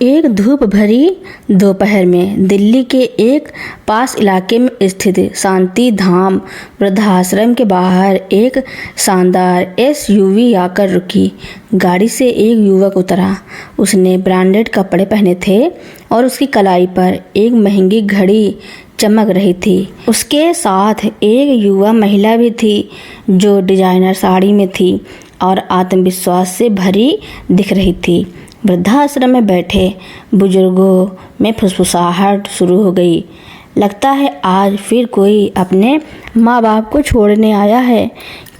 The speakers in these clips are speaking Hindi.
एक धूप भरी दोपहर में दिल्ली के एक पास इलाके में स्थित शांति धाम वृद्धाश्रम के बाहर एक शानदार एसयूवी आकर रुकी। गाड़ी से एक युवक उतरा। उसने ब्रांडेड कपड़े पहने थे और उसकी कलाई पर एक महंगी घड़ी चमक रही थी। उसके साथ एक युवा महिला भी थी जो डिजाइनर साड़ी में थी और आत्मविश्वास से भरी दिख रही थी। वृद्धाश्रम में बैठे बुजुर्गों में फुसफुसाहट शुरू हो गई। लगता है आज फिर कोई अपने माँ बाप को छोड़ने आया है,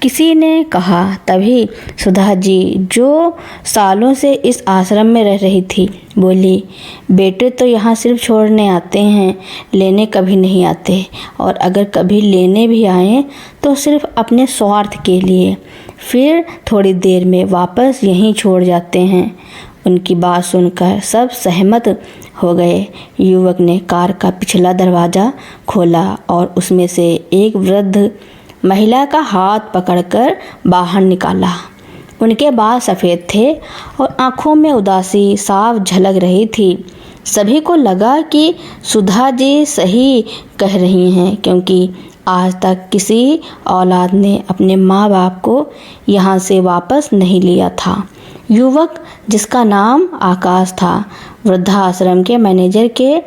किसी ने कहा। तभी सुधा जी, जो सालों से इस आश्रम में रह रही थी, बोली, बेटे तो यहाँ सिर्फ छोड़ने आते हैं, लेने कभी नहीं आते, और अगर कभी लेने भी आए तो सिर्फ अपने स्वार्थ के लिए, फिर थोड़ी देर में वापस यहीं छोड़ जाते हैं। उनकी बात सुनकर सब सहमत हो गए। युवक ने कार का पिछला दरवाज़ा खोला और उसमें से एक वृद्ध महिला का हाथ पकड़कर बाहर निकाला। उनके बाल सफ़ेद थे और आंखों में उदासी साफ झलक रही थी। सभी को लगा कि सुधा जी सही कह रही हैं, क्योंकि आज तक किसी औलाद ने अपने माँ बाप को यहाँ से वापस नहीं लिया था। युवक, जिसका नाम आकाश था, वृद्धाश्रम के मैनेजर के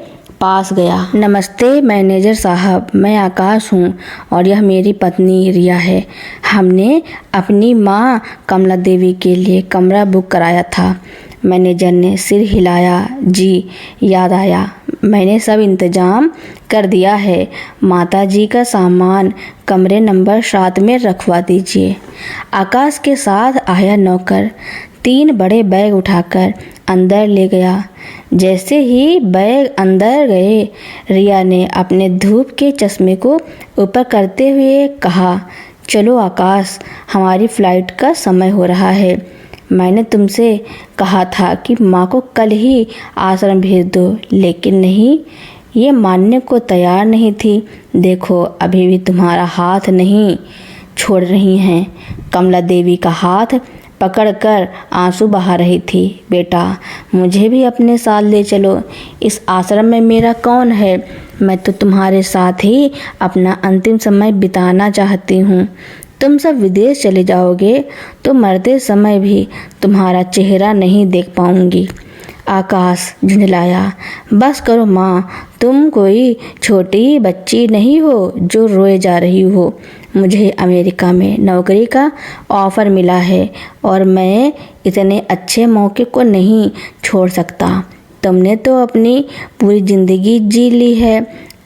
पास गया। नमस्ते मैनेजर साहब, मैं आकाश हूँ और यह मेरी पत्नी रिया है। हमने अपनी माँ कमला देवी के लिए कमरा बुक कराया था। मैनेजर ने सिर हिलाया। जी, याद आया, मैंने सब इंतज़ाम कर दिया है। माता जी का सामान कमरे नंबर 7 में रखवा दीजिए। आकाश के साथ आया नौकर 3 बड़े बैग उठाकर अंदर ले गया। जैसे ही बैग अंदर गए, रिया ने अपने धूप के चश्मे को ऊपर करते हुए कहा, चलो आकाश, हमारी फ़्लाइट का समय हो रहा है। मैंने तुमसे कहा था कि माँ को कल ही आश्रम भेज दो, लेकिन नहीं, ये मानने को तैयार नहीं थी। देखो, अभी भी तुम्हारा हाथ नहीं छोड़ रही हैं। कमला देवी का हाथ पकड़कर आंसू बहा रही थी। बेटा, मुझे भी अपने साथ ले चलो। इस आश्रम में मेरा कौन है? मैं तो तुम्हारे साथ ही अपना अंतिम समय बिताना चाहती हूँ। तुम सब विदेश चले जाओगे तो मरते समय भी तुम्हारा चेहरा नहीं देख पाऊंगी। आकाश झुंझलाया। बस करो माँ, तुम कोई छोटी बच्ची नहीं हो जो रोए जा रही हो। मुझे अमेरिका में नौकरी का ऑफ़र मिला है और मैं इतने अच्छे मौके को नहीं छोड़ सकता। तुमने तो अपनी पूरी ज़िंदगी जी ली है,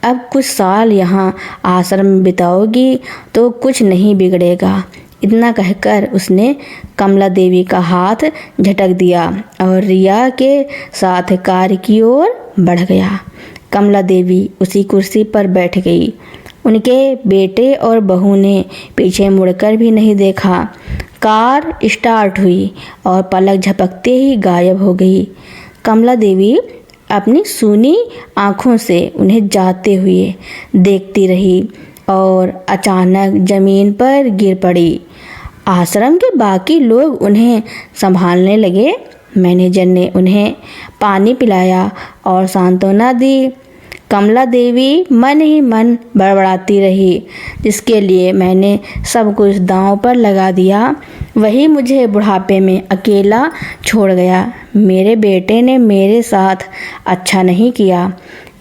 अब कुछ साल यहाँ आश्रम में बिताओगी तो कुछ नहीं बिगड़ेगा। इतना कहकर उसने कमला देवी का हाथ झटक दिया और रिया के साथ कार की ओर बढ़ गया। कमला देवी उसी कुर्सी पर बैठ गई। उनके बेटे और बहू ने पीछे मुड़कर भी नहीं देखा। कार स्टार्ट हुई और पलक झपकते ही गायब हो गई। कमला देवी अपनी सूनी आँखों से उन्हें जाते हुए देखती रही और अचानक ज़मीन पर गिर पड़ी। आश्रम के बाकी लोग उन्हें संभालने लगे। मैनेजर ने उन्हें पानी पिलाया और सांत्वना दी। कमला देवी मन ही मन बड़बड़ाती रही, जिसके लिए मैंने सब कुछ दांव पर लगा दिया, वही मुझे बुढ़ापे में अकेला छोड़ गया। मेरे बेटे ने मेरे साथ अच्छा नहीं किया।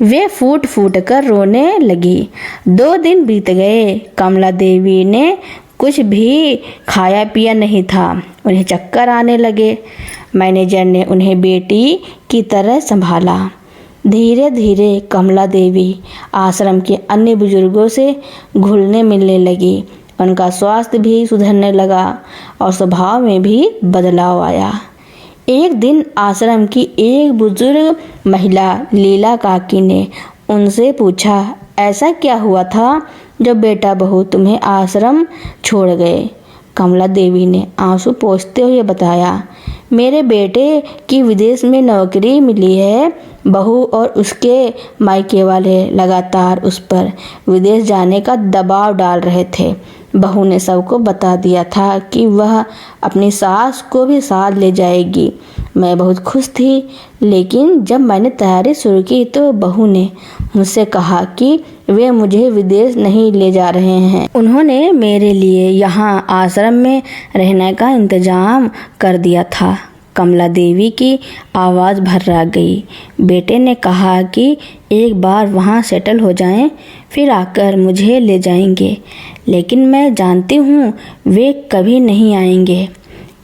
वे फूट फूट कर रोने लगी। 2 दिन बीत गए। कमला देवी ने कुछ भी खाया पिया नहीं था। उन्हें चक्कर आने लगे। मैनेजर ने उन्हें बेटी की तरह संभाला। धीरे धीरे कमला देवी आश्रम के अन्य बुजुर्गों से घुलने मिलने लगी। उनका स्वास्थ्य भी सुधरने लगा और स्वभाव में भी बदलाव आया। एक दिन आश्रम की एक बुजुर्ग महिला लीला काकी ने उनसे पूछा, ऐसा क्या हुआ था जो बेटा बहू तुम्हें आश्रम छोड़ गए? कमला देवी ने आंसू पोंछते हुए बताया, मेरे बेटे की विदेश में नौकरी मिली है। बहू और उसके मायके वाले लगातार उस पर विदेश जाने का दबाव डाल रहे थे। बहू ने सबको बता दिया था कि वह अपनी सास को भी साथ ले जाएगी। मैं बहुत खुश थी, लेकिन जब मैंने तैयारी शुरू की तो बहू ने मुझसे कहा कि वे मुझे विदेश नहीं ले जा रहे हैं। उन्होंने मेरे लिए यहाँ आश्रम में रहने का इंतजाम कर दिया था। कमला देवी की आवाज़ भर्रा गई। बेटे ने कहा कि एक बार वहाँ सेटल हो जाएं, फिर आकर मुझे ले जाएंगे, लेकिन मैं जानती हूँ वे कभी नहीं आएंगे।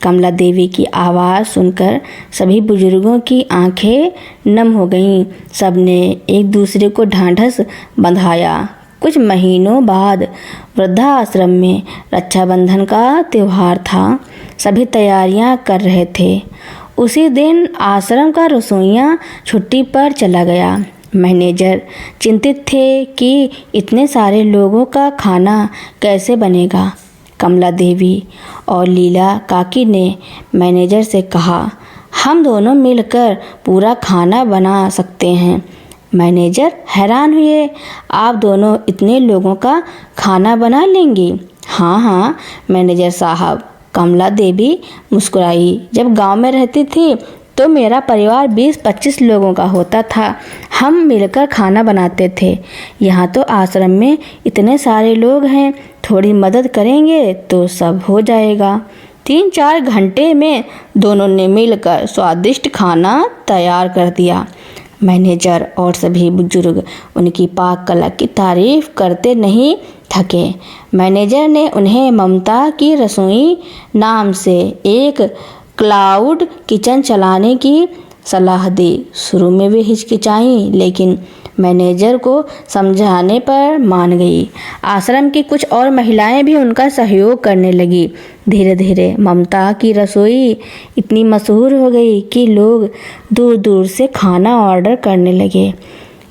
कमला देवी की आवाज़ सुनकर सभी बुजुर्गों की आंखें नम हो गईं। सबने एक दूसरे को ढांढस बंधाया। कुछ महीनों बाद वृद्धाश्रम में रक्षाबंधन का त्यौहार था। सभी तैयारियां कर रहे थे। उसी दिन आश्रम का रसोइया छुट्टी पर चला गया। मैनेजर चिंतित थे कि इतने सारे लोगों का खाना कैसे बनेगा। कमला देवी और लीला काकी ने मैनेजर से कहा, हम दोनों मिलकर पूरा खाना बना सकते हैं। मैनेजर हैरान हुए, आप दोनों इतने लोगों का खाना बना लेंगी? हाँ हाँ मैनेजर साहब, कमला देवी मुस्कुराई। जब गांव में रहती थी तो मेरा परिवार 20-25 लोगों का होता था। हम मिलकर खाना बनाते थे। यहाँ तो आश्रम में इतने सारे लोग हैं, थोड़ी मदद करेंगे तो सब हो जाएगा। 3-4 घंटे में दोनों ने मिलकर स्वादिष्ट खाना तैयार कर दिया। मैनेजर और सभी बुजुर्ग उनकी पाक कला की तारीफ करते नहीं थके। मैनेजर ने उन्हें ममता की रसोई नाम से एक क्लाउड किचन चलाने की सलाह दी। शुरू में वे हिचकिचाईं, लेकिन मैनेजर को समझाने पर मान गई। आश्रम की कुछ और महिलाएं भी उनका सहयोग करने लगी। धीरे धीरे ममता की रसोई इतनी मशहूर हो गई कि लोग दूर दूर से खाना ऑर्डर करने लगे।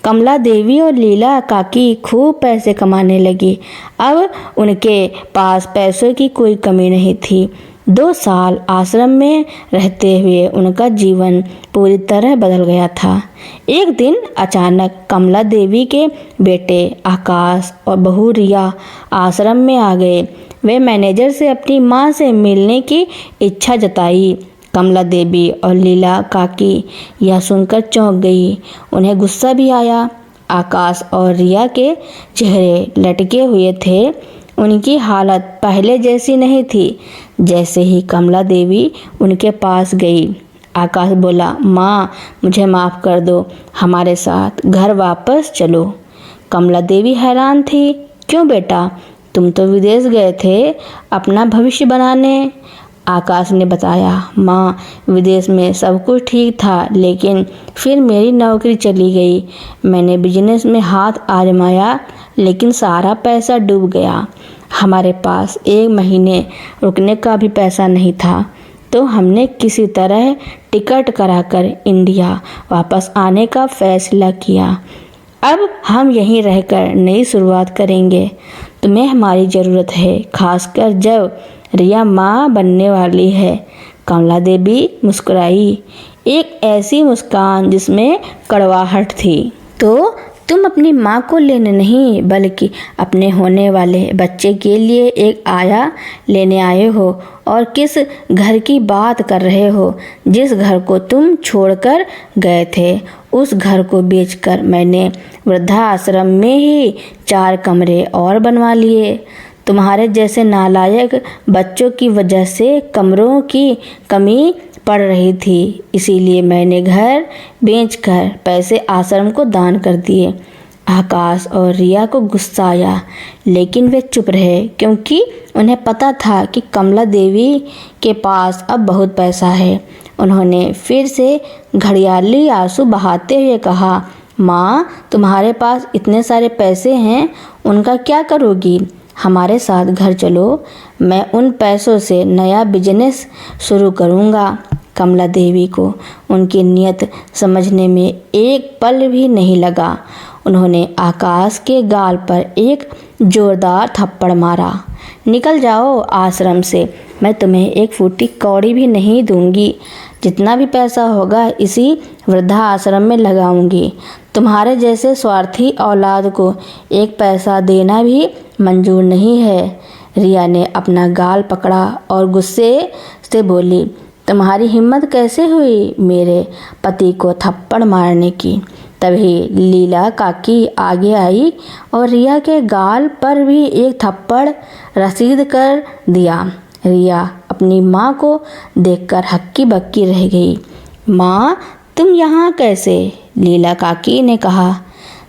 कमला देवी और लीला काकी खूब पैसे कमाने लगी। अब उनके पास पैसों की कोई कमी नहीं थी। 2 साल आश्रम में रहते हुए उनका जीवन पूरी तरह बदल गया था। एक दिन अचानक कमला देवी के बेटे आकाश और बहू रिया आश्रम में आ गए। वे मैनेजर से अपनी मां से मिलने की इच्छा जताई। कमला देवी और लीला काकी यह सुनकर चौंक गई। उन्हें गुस्सा भी आया। आकाश और रिया के चेहरे लटके हुए थे। उनकी हालत पहले जैसी नहीं थी। जैसे ही कमला देवी उनके पास गई, आकाश बोला, माँ मुझे माफ़ कर दो, हमारे साथ घर वापस चलो। कमला देवी हैरान थी। क्यों बेटा, तुम तो विदेश गए थे अपना भविष्य बनाने। आकाश ने बताया, माँ विदेश में सब कुछ ठीक था, लेकिन फिर मेरी नौकरी चली गई। मैंने बिजनेस में हाथ आजमाया, लेकिन सारा पैसा डूब गया। हमारे पास 1 महीने रुकने का भी पैसा नहीं था, तो हमने किसी तरह टिकट कराकर इंडिया वापस आने का फैसला किया। अब हम यहीं रहकर नई शुरुआत करेंगे। तुम्हें हमारी ज़रूरत है, खासकर जब रिया माँ बनने वाली है। कमला देवी मुस्कुराई, एक ऐसी मुस्कान जिसमें कड़वाहट थी। तो तुम अपनी माँ को लेने नहीं, बल्कि अपने होने वाले बच्चे के लिए एक आया लेने आए हो। और किस घर की बात कर रहे हो? जिस घर को तुम छोड़कर गए थे, उस घर को बेचकर मैंने वृद्धाश्रम में ही 4 कमरे और बनवा लिए। तुम्हारे जैसे नालायक बच्चों की वजह से कमरों की कमी पड़ रही थी, इसीलिए मैंने घर बेचकर पैसे आश्रम को दान कर दिए। आकाश और रिया को गुस्सा आया, लेकिन वे चुप रहे, क्योंकि उन्हें पता था कि कमला देवी के पास अब बहुत पैसा है। उन्होंने फिर से घड़ियाली आंसू बहाते हुए कहा, माँ तुम्हारे पास इतने सारे पैसे हैं, उनका क्या करोगी? हमारे साथ घर चलो, मैं उन पैसों से नया बिजनेस शुरू करूँगा। कमला देवी को उनकी नीयत समझने में एक पल भी नहीं लगा। उन्होंने आकाश के गाल पर एक जोरदार थप्पड़ मारा। निकल जाओ आश्रम से, मैं तुम्हें 1 फूटी कौड़ी भी नहीं दूंगी। जितना भी पैसा होगा इसी वृद्धा आश्रम में लगाऊंगी। तुम्हारे जैसे स्वार्थी औलाद को 1 पैसा देना भी मंजूर नहीं है। रिया ने अपना गाल पकड़ा और गुस्से से बोली, तुम्हारी हिम्मत कैसे हुई मेरे पति को थप्पड़ मारने की। तभी लीला काकी आगे आई और रिया के गाल पर भी एक थप्पड़ रसीद कर दिया। रिया अपनी माँ को देखकर हक्की बक्की रह गई। माँ, तुम यहाँ कैसे? लीला काकी ने कहा।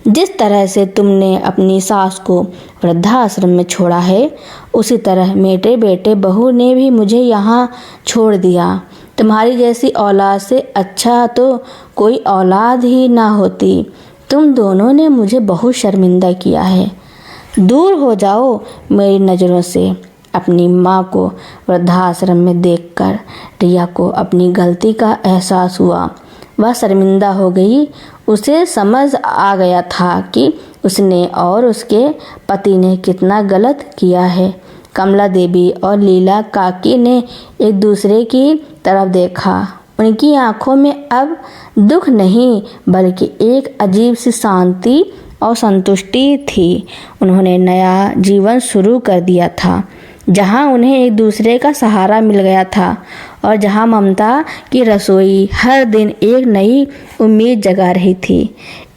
जिस तरह से तुमने अपनी सास को वृद्धाश्रम में छोड़ा है, उसी तरह मेरे बेटे बहू ने भी मुझे यहाँ छोड़ दिया। तुम्हारी जैसी औलाद से अच्छा तो कोई औलाद ही ना होती। तुम दोनों ने मुझे बहुत शर्मिंदा किया है। दूर हो जाओ मेरी नज़रों से। अपनी माँ को वृद्धाश्रम में देखकर रिया को अपनी गलती का एहसास हुआ। वह शर्मिंदा हो गई। उसे समझ आ गया था कि उसने और उसके पति ने कितना गलत किया है। कमला देवी और लीला काकी ने एक दूसरे की तरफ देखा। उनकी आंखों में अब दुख नहीं बल्कि एक अजीब सी शांति और संतुष्टि थी। उन्होंने नया जीवन शुरू कर दिया था, जहां उन्हें एक दूसरे का सहारा मिल गया था और जहां ममता की रसोई हर दिन एक नई उम्मीद जगा रही थी।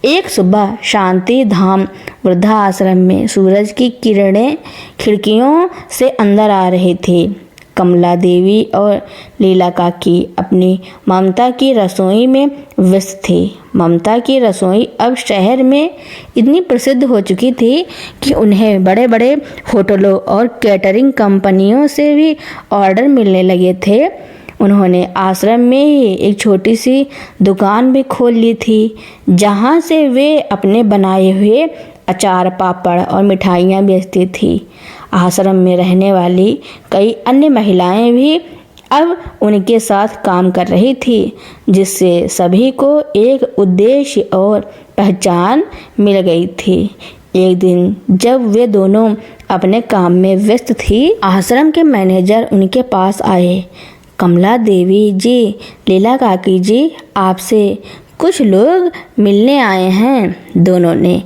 एक सुबह शांति धाम वृद्धाश्रम में सूरज की किरणें खिड़कियों से अंदर आ रही थी। कमला देवी और लीला काकी अपनी ममता की रसोई में व्यस्त थी। ममता की रसोई अब शहर में इतनी प्रसिद्ध हो चुकी थी कि उन्हें बड़े बड़े होटलों और कैटरिंग कंपनियों से भी ऑर्डर मिलने लगे थे। उन्होंने आश्रम में ही एक छोटी सी दुकान भी खोल ली थी, जहां से वे अपने बनाए हुए अचार, पापड़ और मिठाइयाँ बेचती थी। आश्रम में रहने वाली कई अन्य महिलाएं भी अब उनके साथ काम कर रही थी, जिससे सभी को एक उद्देश्य और पहचान मिल गई थी। एक दिन जब वे दोनों अपने काम में व्यस्त थी, आश्रम के मैनेजर उनके पास आए। कमला देवी जी, लीला काकी जी, आपसे कुछ लोग मिलने आए हैं। दोनों ने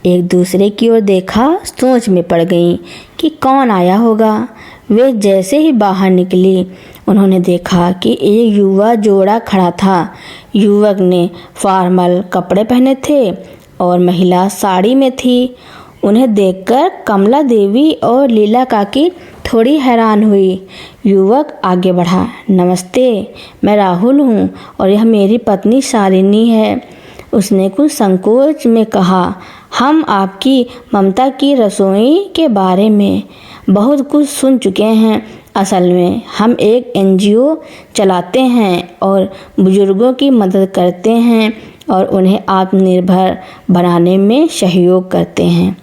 एक दूसरे की ओर देखा, सोच में पड़ गईं कि कौन आया होगा। वे जैसे ही बाहर निकली, उन्होंने देखा कि एक युवा जोड़ा खड़ा था। युवक ने फॉर्मल कपड़े पहने थे और महिला साड़ी में थी। उन्हें देखकर कमला देवी और लीला काकी थोड़ी हैरान हुई। युवक आगे बढ़ा। नमस्ते, मैं राहुल हूँ और यह मेरी पत्नी शालिनी है। उसने कुछ संकोच में कहा। हम आपकी ममता की रसोई के बारे में बहुत कुछ सुन चुके हैं। असल में हम एक एनजीओ चलाते हैं और बुजुर्गों की मदद करते हैं और उन्हें आत्मनिर्भर बनाने में सहयोग करते हैं।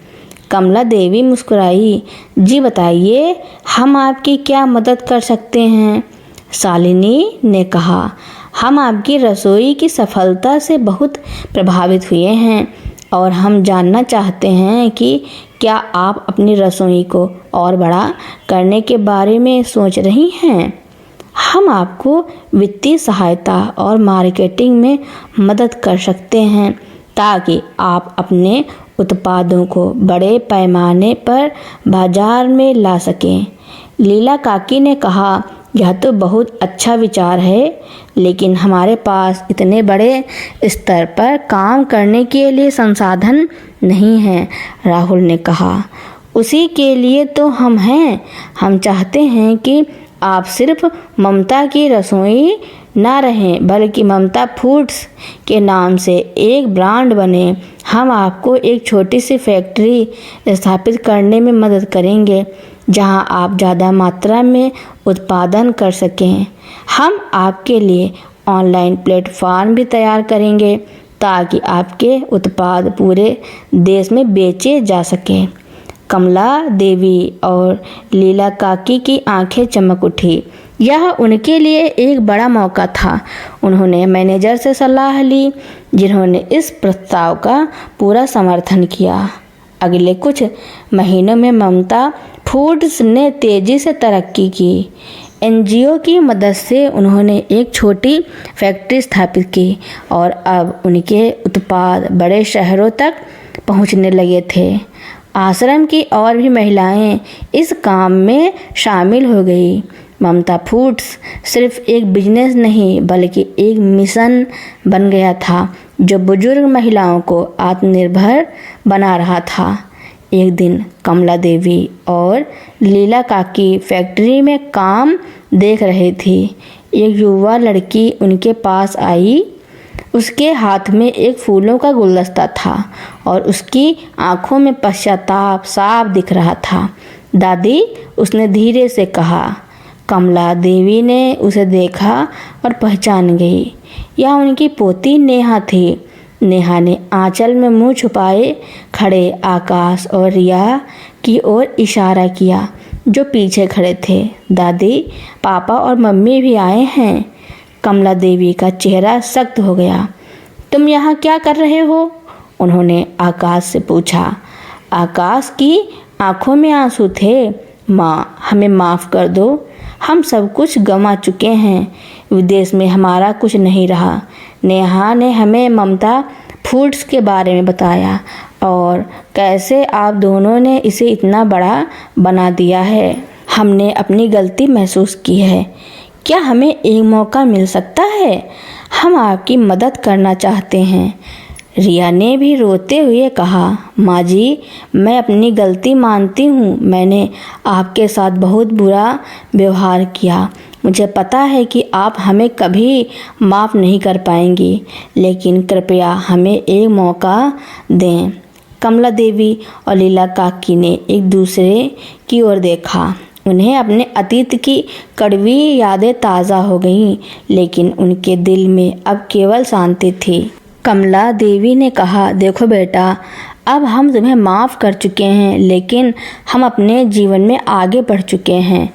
कमला देवी मुस्कुराई। जी बताइए, हम आपकी क्या मदद कर सकते हैं? शालिनी ने कहा। हम आपकी रसोई की सफलता से बहुत प्रभावित हुए हैं और हम जानना चाहते हैं कि क्या आप अपनी रसोई को और बड़ा करने के बारे में सोच रही हैं। हम आपको वित्तीय सहायता और मार्केटिंग में मदद कर सकते हैं ताकि आप अपने उत्पादों को बड़े पैमाने पर बाजार में ला सकें। लीला काकी ने कहा, यह तो बहुत अच्छा विचार है, लेकिन हमारे पास इतने बड़े स्तर पर काम करने के लिए संसाधन नहीं हैं। राहुल ने कहा। उसी के लिए तो हम हैं। हम चाहते हैं कि आप सिर्फ ममता की रसोई ना रहें, बल्कि ममता फूड्स के नाम से एक ब्रांड बने। हम आपको एक छोटी सी फैक्ट्री स्थापित करने में मदद करेंगे, जहां आप ज़्यादा मात्रा में उत्पादन कर सकें। हम आपके लिए ऑनलाइन प्लेटफॉर्म भी तैयार करेंगे ताकि आपके उत्पाद पूरे देश में बेचे जा सकें। कमला देवी और लीला काकी की आंखें चमक उठी। यह उनके लिए एक बड़ा मौका था। उन्होंने मैनेजर से सलाह ली, जिन्होंने इस प्रस्ताव का पूरा समर्थन किया। अगले कुछ महीनों में ममता फूड्स ने तेज़ी से तरक्की की। एनजीओ की मदद से उन्होंने एक छोटी फैक्ट्री स्थापित की और अब उनके उत्पाद बड़े शहरों तक पहुंचने लगे थे। आश्रम की और भी महिलाएं इस काम में शामिल हो गई। ममता फूड्स सिर्फ एक बिजनेस नहीं बल्कि एक मिशन बन गया था जो बुजुर्ग महिलाओं को आत्मनिर्भर बना रहा था। एक दिन कमला देवी और लीला काकी फैक्ट्री में काम देख रही थी। एक युवा लड़की उनके पास आई। उसके हाथ में एक फूलों का गुलदस्ता था और उसकी आंखों में पश्चाताप साफ दिख रहा था। दादी, उसने धीरे से कहा। कमला देवी ने उसे देखा और पहचान गई। यह उनकी पोती नेहा थी। नेहा ने आंचल में मुंह छुपाए खड़े आकाश और रिया की ओर इशारा किया जो पीछे खड़े थे। दादी, पापा और मम्मी भी आए हैं। कमला देवी का चेहरा सख्त हो गया। तुम यहाँ क्या कर रहे हो? उन्होंने आकाश से पूछा। आकाश की आंखों में आंसू थे। माँ, हमें माफ़ कर दो। हम सब कुछ गंवा चुके हैं। विदेश में हमारा कुछ नहीं रहा। नेहा ने हमें ममता फूड्स के बारे में बताया और कैसे आप दोनों ने इसे इतना बड़ा बना दिया है। हमने अपनी गलती महसूस की है। क्या हमें एक मौका मिल सकता है? हम आपकी मदद करना चाहते हैं। रिया ने भी रोते हुए कहा। माँ जी, मैं अपनी गलती मानती हूँ। मैंने आपके साथ बहुत बुरा व्यवहार किया। मुझे पता है कि आप हमें कभी माफ़ नहीं कर पाएंगी, लेकिन कृपया हमें एक मौका दें। कमला देवी और लीला काकी ने एक दूसरे की ओर देखा। उन्हें अपने अतीत की कड़वी यादें ताज़ा हो गईं, लेकिन उनके दिल में अब केवल शांति थी। कमला देवी ने कहा, देखो बेटा, अब हम तुम्हें माफ़ कर चुके हैं, लेकिन हम अपने जीवन में आगे बढ़ चुके हैं।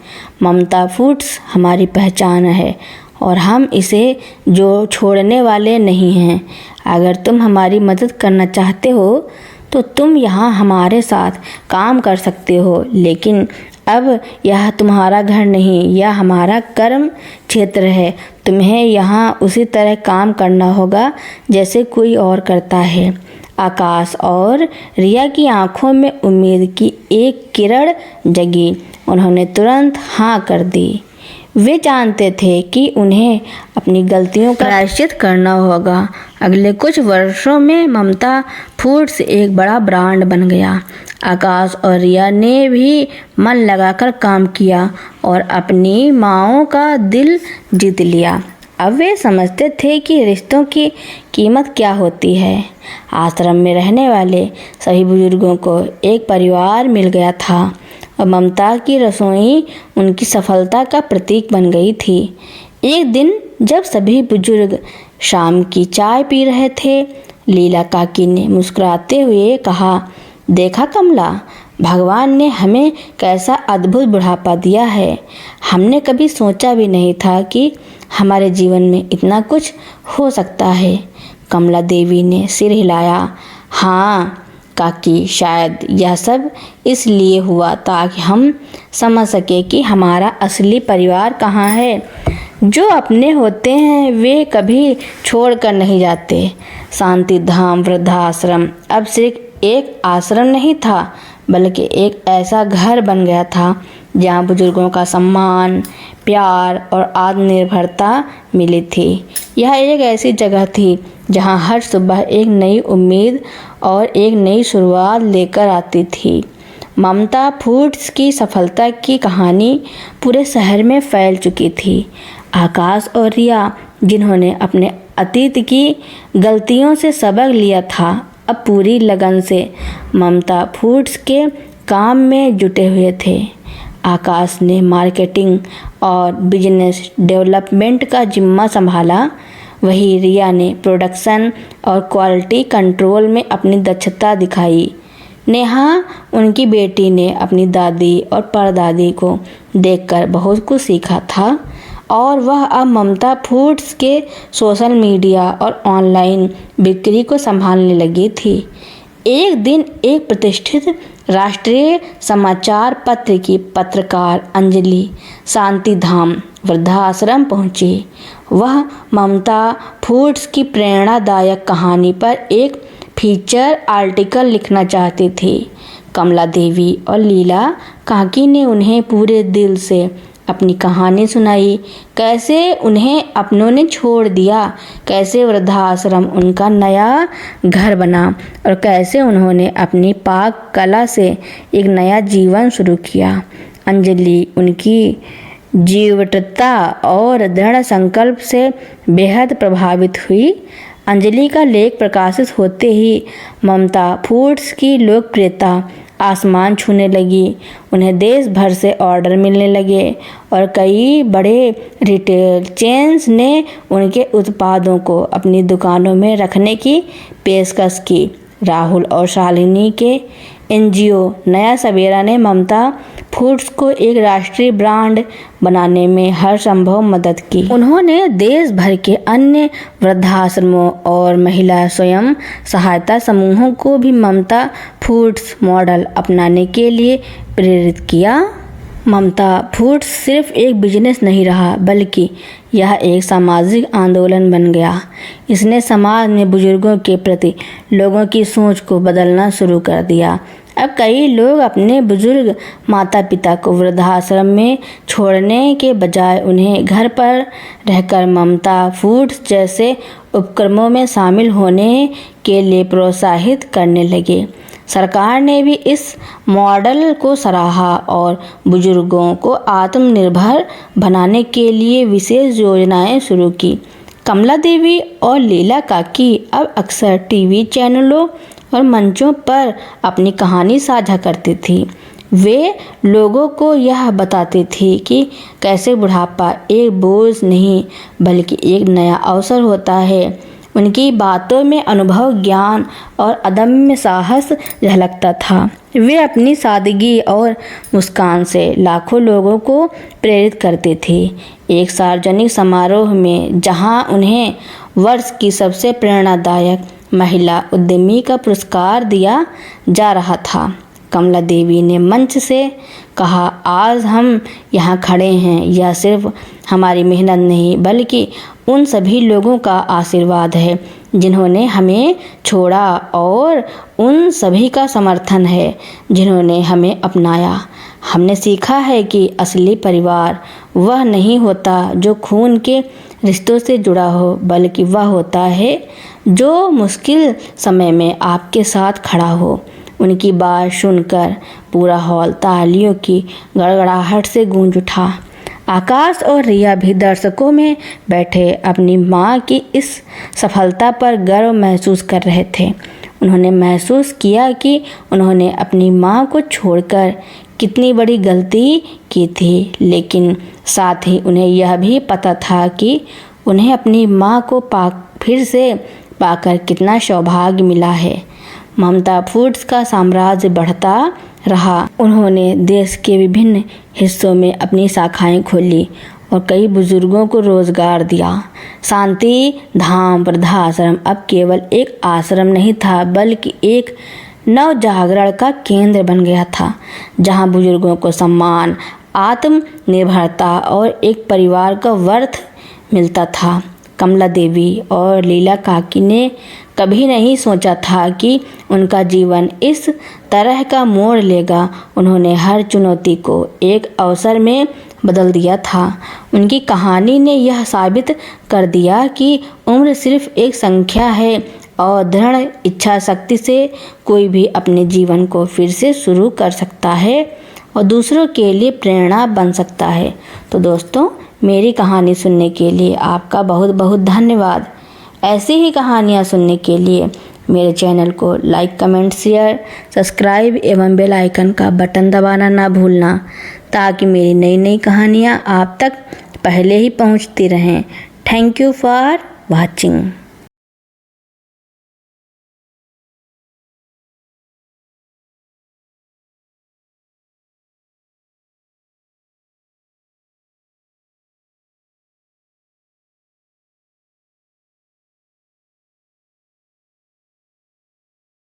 ममता फूड्स हमारी पहचान है और हम इसे जो छोड़ने वाले नहीं हैं। अगर तुम हमारी मदद करना चाहते हो तो तुम यहाँ हमारे साथ काम कर सकते हो, लेकिन अब यह तुम्हारा घर नहीं, यह हमारा कर्म क्षेत्र है। तुम्हें यहाँ उसी तरह काम करना होगा जैसे कोई और करता है। आकाश और रिया की आंखों में उम्मीद की एक किरण जगी। उन्होंने तुरंत हाँ कर दी। वे जानते थे कि उन्हें अपनी गलतियों का प्रायश्चित करना होगा। अगले कुछ वर्षों में ममता फूड्स एक बड़ा ब्रांड बन गया। आकाश और रिया ने भी मन लगाकर काम किया और अपनी माँओं का दिल जीत लिया। अब वे समझते थे कि रिश्तों की कीमत क्या होती है। आश्रम में रहने वाले सभी बुजुर्गों को एक परिवार मिल गया था और ममता की रसोई उनकी सफलता का प्रतीक बन गई थी। एक दिन जब सभी बुजुर्ग शाम की चाय पी रहे थे, लीला काकी ने मुस्कुराते हुए कहा, देखा कमला, भगवान ने हमें कैसा अद्भुत बुढ़ापा दिया है। हमने कभी सोचा भी नहीं था कि हमारे जीवन में इतना कुछ हो सकता है। कमला देवी ने सिर हिलाया। हाँ काकी, शायद यह सब इसलिए हुआ ताकि हम समझ सके कि हमारा असली परिवार कहाँ है। जो अपने होते हैं वे कभी छोड़कर नहीं जाते। शांति धाम वृद्धाश्रम अब सिर्फ एक आश्रम नहीं था, बल्कि एक ऐसा घर बन गया था जहाँ बुजुर्गों का सम्मान, प्यार और आत्मनिर्भरता मिली थी। यह एक ऐसी जगह थी जहाँ हर सुबह एक नई उम्मीद और एक नई शुरुआत लेकर आती थी। ममता फूड्स की सफलता की कहानी पूरे शहर में फैल चुकी थी। आकाश और रिया, जिन्होंने अपने अतीत की गलतियों से सबक लिया था, अब पूरी लगन से ममता फूड्स के काम में जुटे हुए थे। आकाश ने मार्केटिंग और बिजनेस डेवलपमेंट का जिम्मा संभाला, वहीं रिया ने प्रोडक्शन और क्वालिटी कंट्रोल में अपनी दक्षता दिखाई। नेहा, उनकी बेटी, ने अपनी दादी और परदादी को देखकर बहुत कुछ सीखा था और वह अब ममता फूड्स के सोशल मीडिया और ऑनलाइन बिक्री को संभालने लगी थी। एक दिन एक प्रतिष्ठित राष्ट्रीय समाचार पत्र की पत्रकार अंजलि शांति धाम वृद्धाश्रम पहुंची। वह ममता फूड्स की प्रेरणादायक कहानी पर एक फीचर आर्टिकल लिखना चाहती थी। कमला देवी और लीला काकी ने उन्हें पूरे दिल से अपनी कहानी सुनाई। कैसे उन्हें अपनों ने छोड़ दिया, कैसे वृद्धाश्रम उनका नया घर बना और कैसे उन्होंने अपनी पाक कला से एक नया जीवन शुरू किया। अंजलि उनकी जीवटता और दृढ़ संकल्प से बेहद प्रभावित हुई। अंजलि का लेख प्रकाशित होते ही ममता फूड्स की लोकप्रियता आसमान छूने लगी। उन्हें देश भर से ऑर्डर मिलने लगे और कई बड़े रिटेल चेन्स ने उनके उत्पादों को अपनी दुकानों में रखने की पेशकश की। राहुल और शालिनी के एनजीओ नया सवेरा ने ममता फूड्स को एक राष्ट्रीय ब्रांड बनाने में हर संभव मदद की। उन्होंने देश भर के अन्य वृद्धाश्रमों और महिला स्वयं सहायता समूहों को भी ममता फूड्स मॉडल अपनाने के लिए प्रेरित किया। ममता फूड्स सिर्फ एक बिजनेस नहीं रहा, बल्कि यह एक सामाजिक आंदोलन बन गया। इसने समाज में बुजुर्गों के प्रति लोगों की सोच को बदलना शुरू कर दिया। अब कई लोग अपने बुजुर्ग माता पिता को वृद्धाश्रम में छोड़ने के बजाय उन्हें घर पर रहकर ममता फूड्स जैसे उपक्रमों में शामिल होने के लिए प्रोत्साहित करने लगे। सरकार ने भी इस मॉडल को सराहा और बुजुर्गों को आत्मनिर्भर बनाने के लिए विशेष योजनाएं शुरू की। कमला देवी और लीला काकी अब अक्सर टीवी चैनलों और मंचों पर अपनी कहानी साझा करती थी। वे लोगों को यह बताती थी कि कैसे बुढ़ापा एक बोझ नहीं बल्कि एक नया अवसर होता है। उनकी बातों में अनुभव, ज्ञान और अदम्य साहस झलकता था। वे अपनी सादगी और मुस्कान से लाखों लोगों को प्रेरित करते थे। एक सार्वजनिक समारोह में जहां उन्हें वर्ष की सबसे प्रेरणादायक महिला उद्यमी का पुरस्कार दिया जा रहा था, कमला देवी ने मंच से कहा, आज हम यहाँ खड़े हैं यह सिर्फ हमारी मेहनत नहीं बल्कि उन सभी लोगों का आशीर्वाद है जिन्होंने हमें छोड़ा और उन सभी का समर्थन है जिन्होंने हमें अपनाया। हमने सीखा है कि असली परिवार वह नहीं होता जो खून के रिश्तों से जुड़ा हो, बल्कि वह होता है जो मुश्किल समय में आपके साथ खड़ा हो। उनकी बात सुनकर पूरा हॉल तालियों की गड़गड़ाहट से गूंज उठा। आकाश और रिया भी दर्शकों में बैठे अपनी मां की इस सफलता पर गर्व महसूस कर रहे थे। उन्होंने महसूस किया कि उन्होंने अपनी मां को छोड़कर कितनी बड़ी गलती की थी, लेकिन साथ ही उन्हें यह भी पता था कि उन्हें अपनी मां को फिर से पाकर कितना सौभाग्य मिला है। ममता फूड्स का साम्राज्य बढ़ता रहा। उन्होंने देश के विभिन्न हिस्सों में अपनी शाखाएं खोली और कई बुजुर्गों को रोजगार दिया। शांति धाम वृद्धाश्रम अब केवल एक आश्रम नहीं था, बल्कि एक नव जागरण का केंद्र बन गया था, जहां बुजुर्गों को सम्मान, आत्मनिर्भरता और एक परिवार का वर्थ मिलता था। कमला देवी और लीला काकी ने कभी नहीं सोचा था कि उनका जीवन इस तरह का मोड़ लेगा। उन्होंने हर चुनौती को एक अवसर में बदल दिया था। उनकी कहानी ने यह साबित कर दिया कि उम्र सिर्फ एक संख्या है और दृढ़ इच्छा शक्ति से कोई भी अपने जीवन को फिर से शुरू कर सकता है और दूसरों के लिए प्रेरणा बन सकता है। तो दोस्तों, मेरी कहानी सुनने के लिए आपका बहुत बहुत धन्यवाद। ऐसी ही कहानियाँ सुनने के लिए मेरे चैनल को लाइक, कमेंट, शेयर, सब्सक्राइब एवं बेल आइकन का बटन दबाना ना भूलना, ताकि मेरी नई नई कहानियाँ आप तक पहले ही पहुँचती रहें। Thank you for watching.